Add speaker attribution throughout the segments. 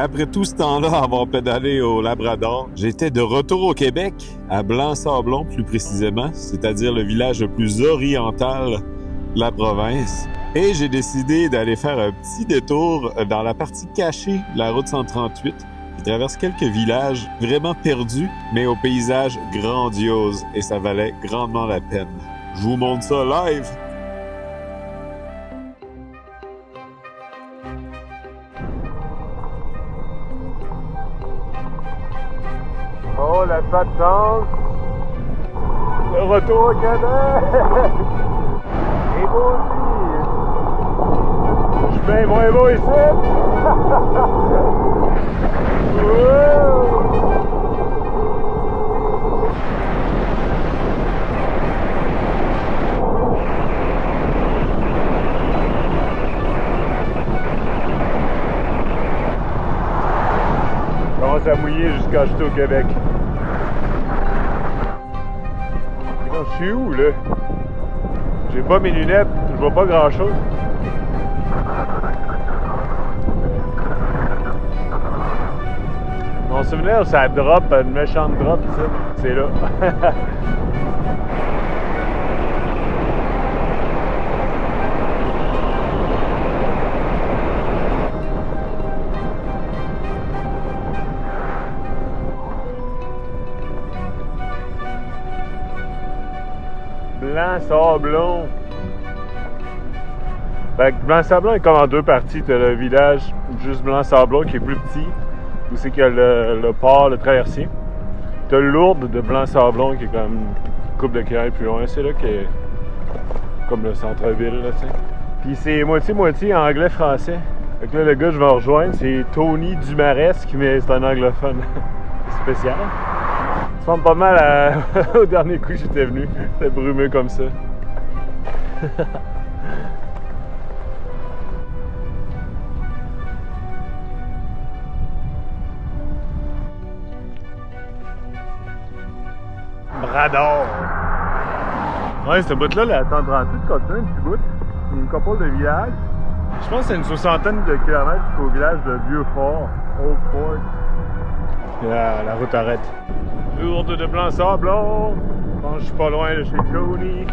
Speaker 1: Après tout ce temps-là, avoir pédalé au Labrador, j'étais de retour au Québec, à Blanc-Sablon plus précisément, c'est-à-dire le village le plus oriental de la province. Et j'ai décidé d'aller faire un petit détour dans la partie cachée de la route 138, qui traverse quelques villages vraiment perdus, mais au paysage grandiose, et ça valait grandement la peine. Je vous montre ça live! Oh, la pas de chance! Le retour au Québec! Et moi aussi! Je suis bien moins beau ici! Je commence à mouiller jusqu'à j'étais au Québec. Je suis où, là? J'ai pas mes lunettes, je vois pas grand-chose. Mon souvenir, ça drop, une méchante drop, ça. C'est là. Blanc-Sablon. Fait que Blanc-Sablon est comme en deux parties. T'as le village juste Blanc-Sablon qui est plus petit, où c'est qu'il y a le port, le traversier. T'as Lourdes de Blanc-Sablon qui est comme une couple de kilomètres plus loin. C'est là qui est comme le centre-ville, là, tu sais. Puis c'est moitié-moitié anglais-français. Fait que là, le gars que je vais rejoindre, c'est Tony Dumaresque, mais c'est un anglophone spécial. Ça ressemble pas mal au dernier coup que j'étais venu. C'était brumeux comme ça. Brador! Ouais, cette bout-là, la 138 continue un petit bout. Il y a une couple de villages. Je pense que c'est une soixantaine de kilomètres jusqu'au village de Vieux-Fort, Old Fort. La route arrête. Lourdes de Blanc-Sablon. Je pense que je suis pas loin de chez Tony.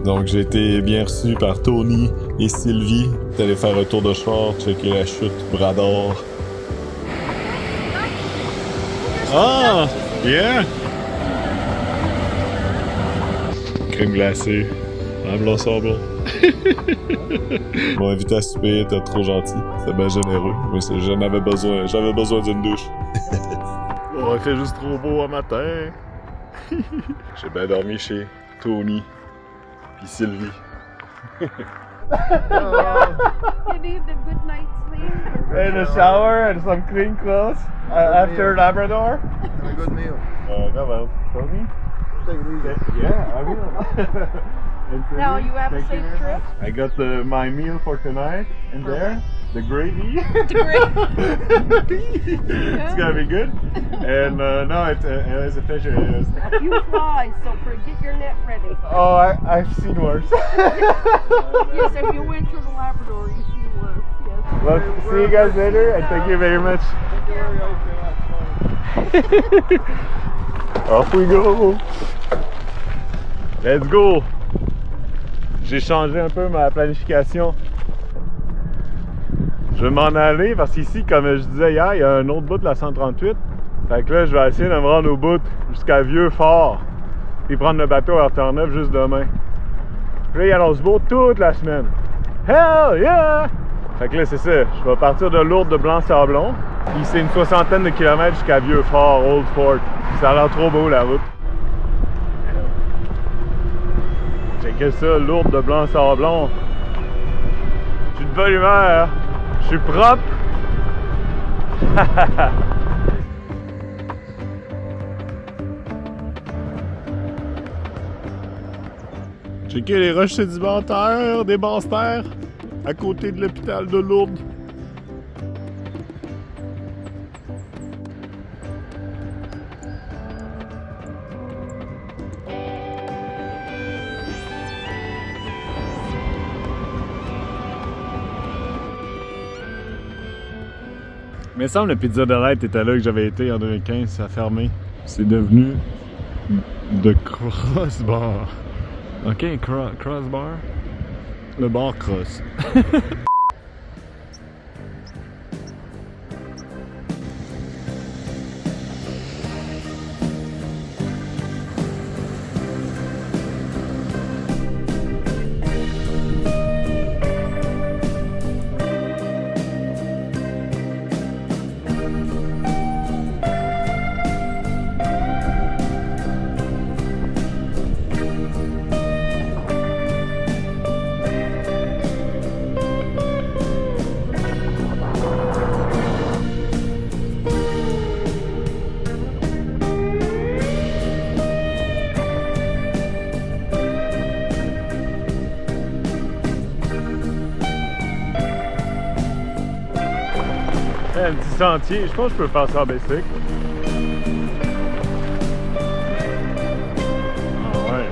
Speaker 1: Donc j'ai été bien reçu par Tony et Sylvie. T'allais faire un tour de char, checker la chute Brador. Ah! Yeah! Crème glacée. Un Blanc-Sablon. M'ont invité à souper, t'es trop gentil. C'est bien généreux. Mais j'en avais besoin. J'avais besoin d'une douche. Oh, il fait juste trop beau un matin. J'ai bien dormi chez Tony puis Sylvie.
Speaker 2: You need a good night's sleep.
Speaker 3: And a shower and some clean clothes after Labrador.
Speaker 4: A good meal.
Speaker 3: No, well, Tony?
Speaker 4: Take it easy.
Speaker 3: Yeah, I will. And
Speaker 2: Now
Speaker 3: Sylvie,
Speaker 2: you have a
Speaker 3: thank you
Speaker 2: safe
Speaker 3: very
Speaker 2: trip.
Speaker 3: much. I got my meal for tonight in there. The gravy. It's gonna be good. And no, it was a pleasure.
Speaker 2: You fly, so get your net ready.
Speaker 3: Oh, I've seen worse.
Speaker 2: Yes, if you went through the Labrador, you see worse. Yes.
Speaker 3: Well, see you guys later, and thank you very much. Off we go. Let's go. J'ai changé un peu ma planification. Je vais m'en aller parce qu'ici, comme je disais hier, il y a un autre bout de la 138. Fait que là, je vais essayer de me rendre au bout jusqu'à Vieux-Fort. Puis prendre le bateau à Terre-Neuve juste demain. Puis là, il annonce beau toute la semaine. Hell yeah! Fait que là, c'est ça. Je vais partir de Lourdes de Blanc-Sablon. Puis c'est une soixantaine de kilomètres jusqu'à Vieux-Fort, Old Fort. Puis ça a l'air trop beau la route. Checkez ça, Lourdes de Blanc-Sablon. Je suis de bonne humeur. Je suis propre. Checkez les roches sédimentaires des Basses-Terres à côté de l'hôpital de Lourdes. Mais il semble que le Pizza Delight était là que j'avais été en 2015, ça a fermé. C'est devenu de Crossbar. Ok, Crossbar. Le bar Cross.
Speaker 1: Un petit sentier, je pense que je peux faire ça en bicycle. Ah ouais.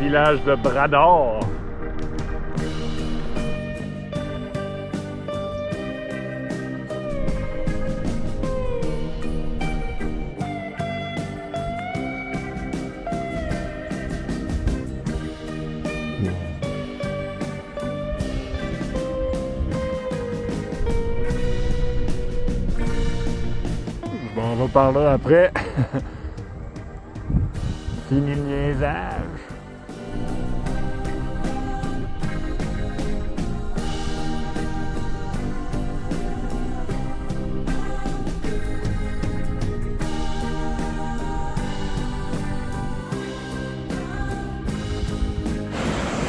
Speaker 1: Village de Brador.
Speaker 3: Bon, on va parler après. Fini le niaisage.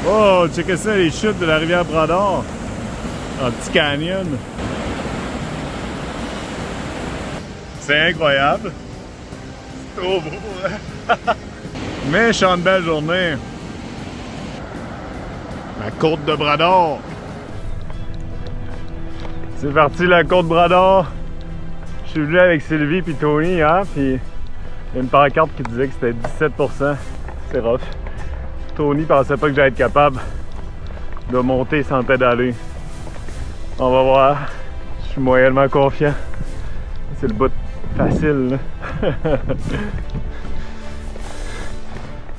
Speaker 3: Oh, checkez ça, les chutes de la rivière Brador. Un petit canyon. C'est incroyable. C'est trop beau, hein? Méchante belle journée. La côte de Brador.
Speaker 1: C'est parti la côte Brador. Je suis venu avec Sylvie puis Tony hier, puis il y a une pancarte qui disait que c'était 17%. C'est rough. Tony pensait pas que j'allais être capable de monter sans pédaler. On va voir. Je suis moyennement confiant. C'est le bout facile, là.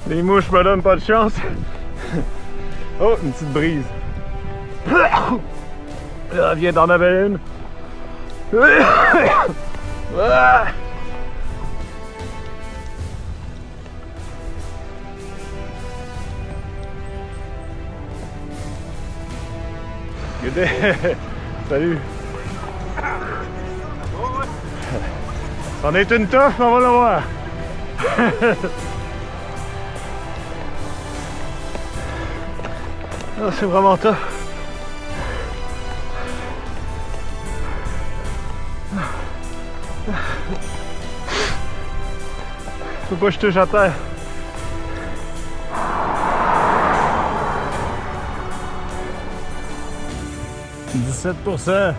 Speaker 1: Les mouches me donnent pas de chance. Oh, une petite brise. Ah, viens d'en avoir une. Ah. Salut. C'en est une toffe, on va le voir. Oh, c'est vraiment tough. Faut pas que je touche à terre. « 17%. Ça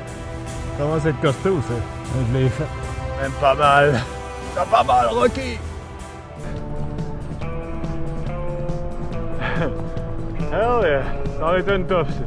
Speaker 1: commence à être costaud, ça. Je l'ai fait. Même pas mal. C'est pas mal, Rocky. Hell yeah. Ça aurait été une tough, ça.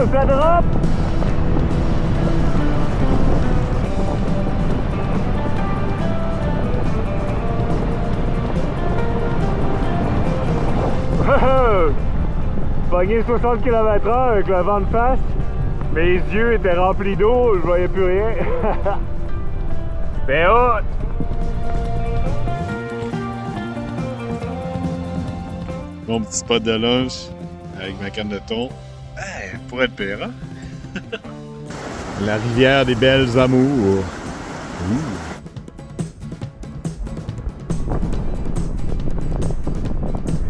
Speaker 3: Oh, ça drop! Pogné 60 km/h avec le vent de face. Mes yeux étaient remplis d'eau, je voyais plus rien. C'était hot! Mon petit spot de lunch avec ma canne de thon. Hey, pour être pire, hein? La rivière des belles amours.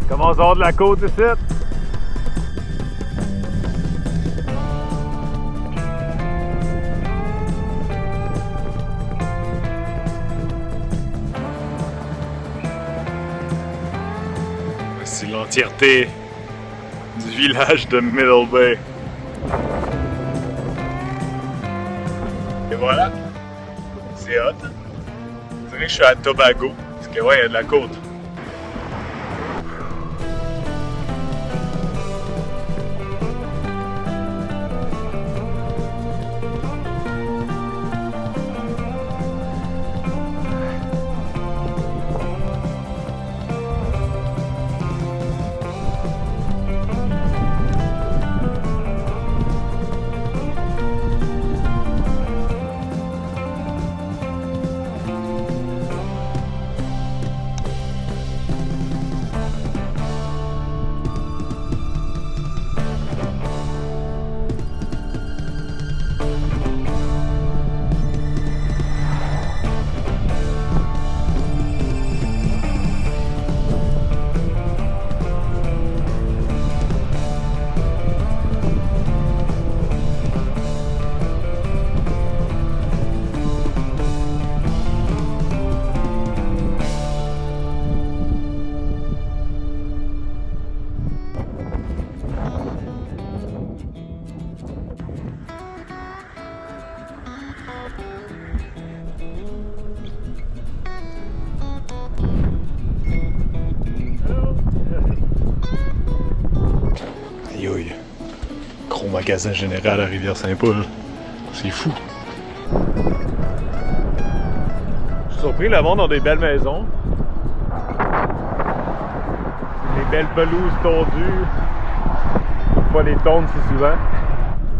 Speaker 3: Comment ça va de la côte ici? C'est l'entièreté du village de Middle Bay. Et voilà, c'est hot. Je dirais que je suis à Tobago, parce que ouais, il y a de la côte. Gros magasin général à Rivière-Saint-Paul. C'est fou. Je suis surpris, le monde a des belles maisons. Des belles pelouses tondues. Faut pas les tondre si souvent.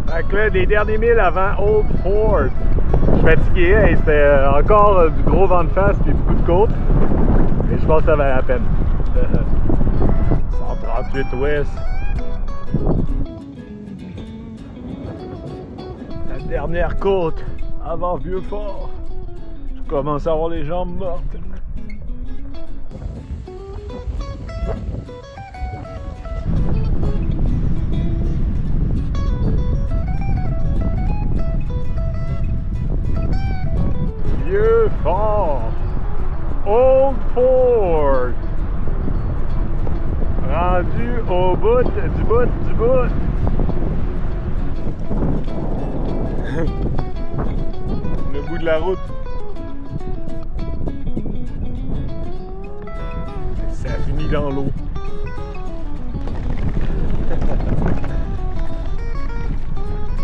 Speaker 3: Fait que là, des derniers milles avant Old Fort. Je suis fatigué, hey, c'était encore du gros vent de face et beaucoup de côte. Mais je pense que ça valait la peine. 138 ouest. La dernière côte avant Vieux-Fort. Je commence à avoir les jambes mortes. Vieux-Fort. Old Fort. Rendu au bout du bout. Le bout de la route. Ça finit dans l'eau.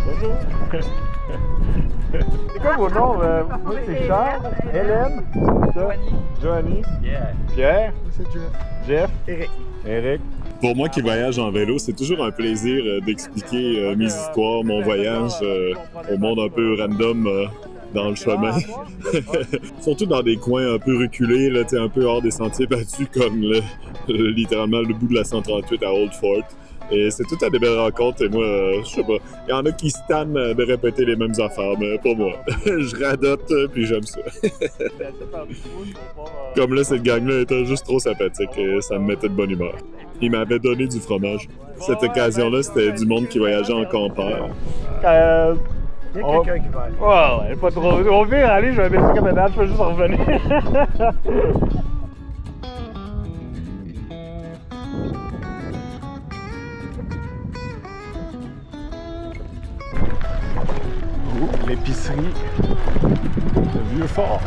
Speaker 3: Bonjour. C'est quoi vos noms? Moi c'est Charles, Hélène, Joanie, Pierre,
Speaker 4: C'est Jeff.
Speaker 3: Jeff, Eric. Pour moi qui voyage en vélo, c'est toujours un plaisir d'expliquer mes histoires, mon voyage au monde un peu random dans le chemin. Surtout dans des coins un peu reculés, là, un peu hors des sentiers battus, comme littéralement le bout de la 138 à Old Fort. Et c'est tout à des belles rencontres, et moi, je sais pas, il y en a qui se tannent de répéter les mêmes affaires, mais pas moi. Je radote, puis j'aime ça. Comme là, cette gang-là était juste trop sympathique, et ça me mettait de bonne humeur. Ils m'avaient donné du fromage. Cette occasion-là, c'était du monde qui voyageait en campeur.
Speaker 4: Il y a quelqu'un qui va aller.
Speaker 3: Ouais, pas trop. Au pire, allez, je vais baisser comme un je peux juste revenir. L'épicerie de Vieux-Fort.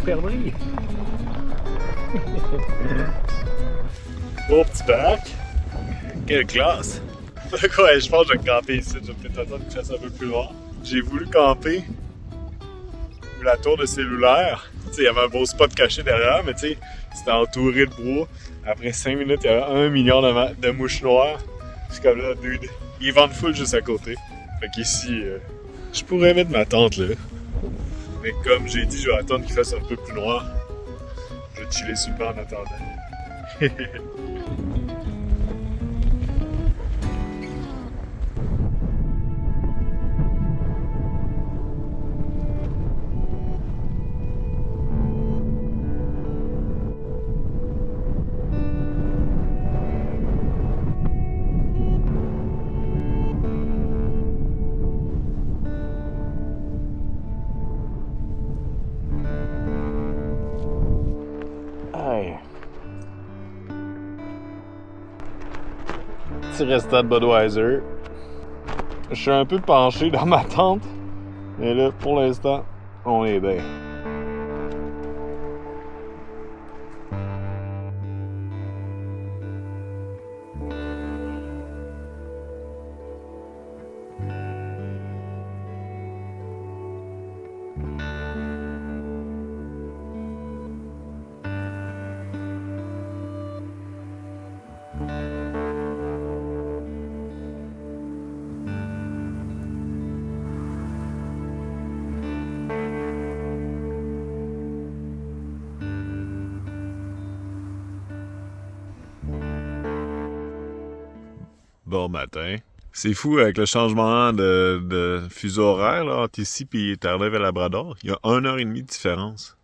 Speaker 3: Perdrix. Beau petit bac. Quelle classe! Ouais, je pense que je vais camper ici. Je vais peut-être attendre qu'il fasse un peu plus noir. J'ai voulu camper la tour de cellulaire. Tu sais, il y avait un beau spot caché derrière, mais tu sais, c'était entouré de bois. Après 5 minutes, il y avait 1 million de mouches noires. C'est comme là, dude, ils vendent full juste à côté. Fait qu'ici, je pourrais mettre ma tente là. Mais comme j'ai dit, je vais attendre qu'il fasse un peu plus noir. Je vais chiller super en attendant. Petit restant de Budweiser. Je suis un peu penché dans ma tente. Mais là, pour l'instant, on est bien. Bon matin. C'est fou avec le changement de fuseau horaire là, entre ici et Terre-Neuve et Labrador. Il y a 1h30 de différence.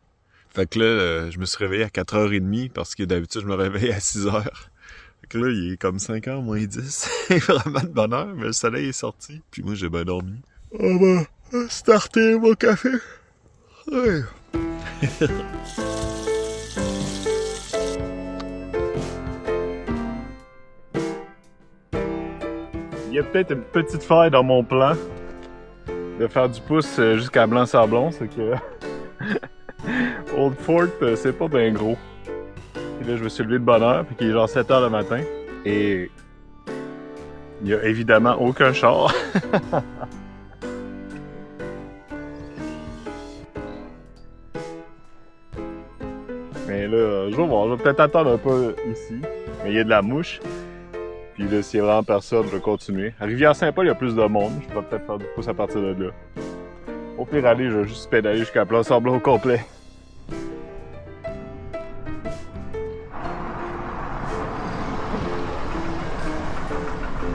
Speaker 3: Fait que là, je me suis réveillé à 4h30 parce que d'habitude, je me réveille à 6h. Fait que là, il est comme 5h moins 10. Vraiment de bonne heure, mais le soleil est sorti. Puis moi, j'ai bien dormi. On va starter mon café. Ouais. Il y a peut-être une petite faille dans mon plan de faire du pouce jusqu'à Blanc-Sablon, c'est que Old Fort, c'est pas bien gros. Et là, je me suis levé de bonne heure, puis qu'il est genre 7h le matin, et il y a évidemment aucun char. Mais là, je vais peut-être attendre un peu ici, mais il y a de la mouche. Puis là, s'il y a vraiment personne, je vais continuer. À Rivière-Saint-Paul, il y a plus de monde. Je pourrais peut-être faire du pouce à partir de là. Au pire aller, je vais juste pédaler jusqu'à Blanc-Sablon au complet.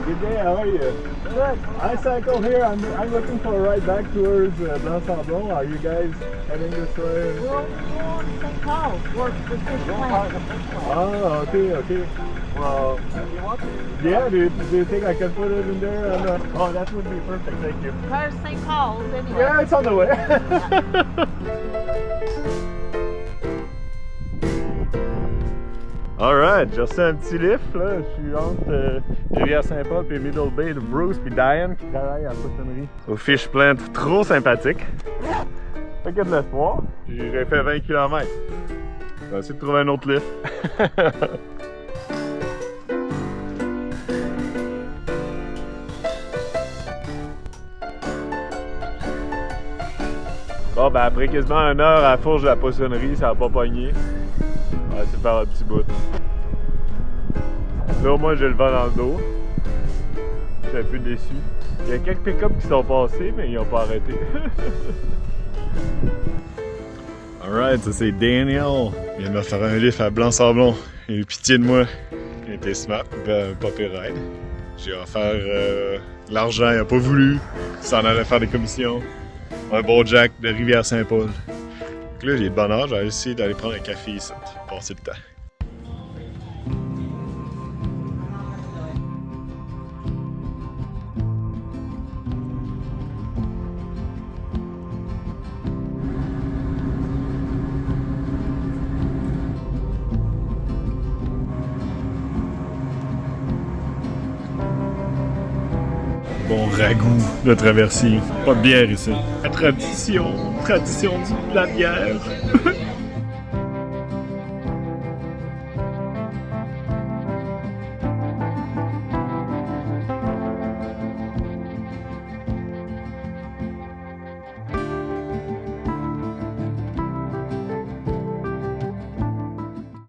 Speaker 3: Good day, how are you? Good. I cycle here. I'm looking for a ride back towards Blanc-Sablon. Are you guys heading this way?
Speaker 2: We're on St. Paul. We're the fish plant.
Speaker 3: Oh, okay. Well, yeah, do you think I can put it in there? Oh, that would be perfect, thank you.
Speaker 2: Where's St. Paul's anyway?
Speaker 3: Yeah, it's on the way. Alright, j'ai reçu un petit lift, là. Je suis entre Rivière-Saint-Paul puis Middle Bay de Bruce puis Diane qui travaillent à la poissonnerie. Au Fish Plant, trop sympathique. Fait qu'il y a de l'espoir. J'ai fait 20 km. Je vais essayer de trouver un autre lift. Bon, ben après quasiment 1 heure à la fourche de la poissonnerie, ça n'a pas pogné. On va essayer de faire un petit bout. Là, au moins, j'ai le vent dans le dos. Je suis un peu déçu. Il y a quelques pick-up qui sont passés, mais ils n'ont pas arrêté. Alright, ça c'est Daniel. Il vient de me faire un lift à Blanc-Sablon. Il a eu pitié de moi. Il était smart, pas pire ride. J'ai offert l'argent, il n'a pas voulu. Il s'en allait faire des commissions. Un bon Jack de Rivière-Saint-Paul. Donc là, j'ai de bonne heure, j'ai essayé d'aller prendre un café ici, passer le temps. Bon ragoût de traversier. Pas de bière ici. La tradition de la bière.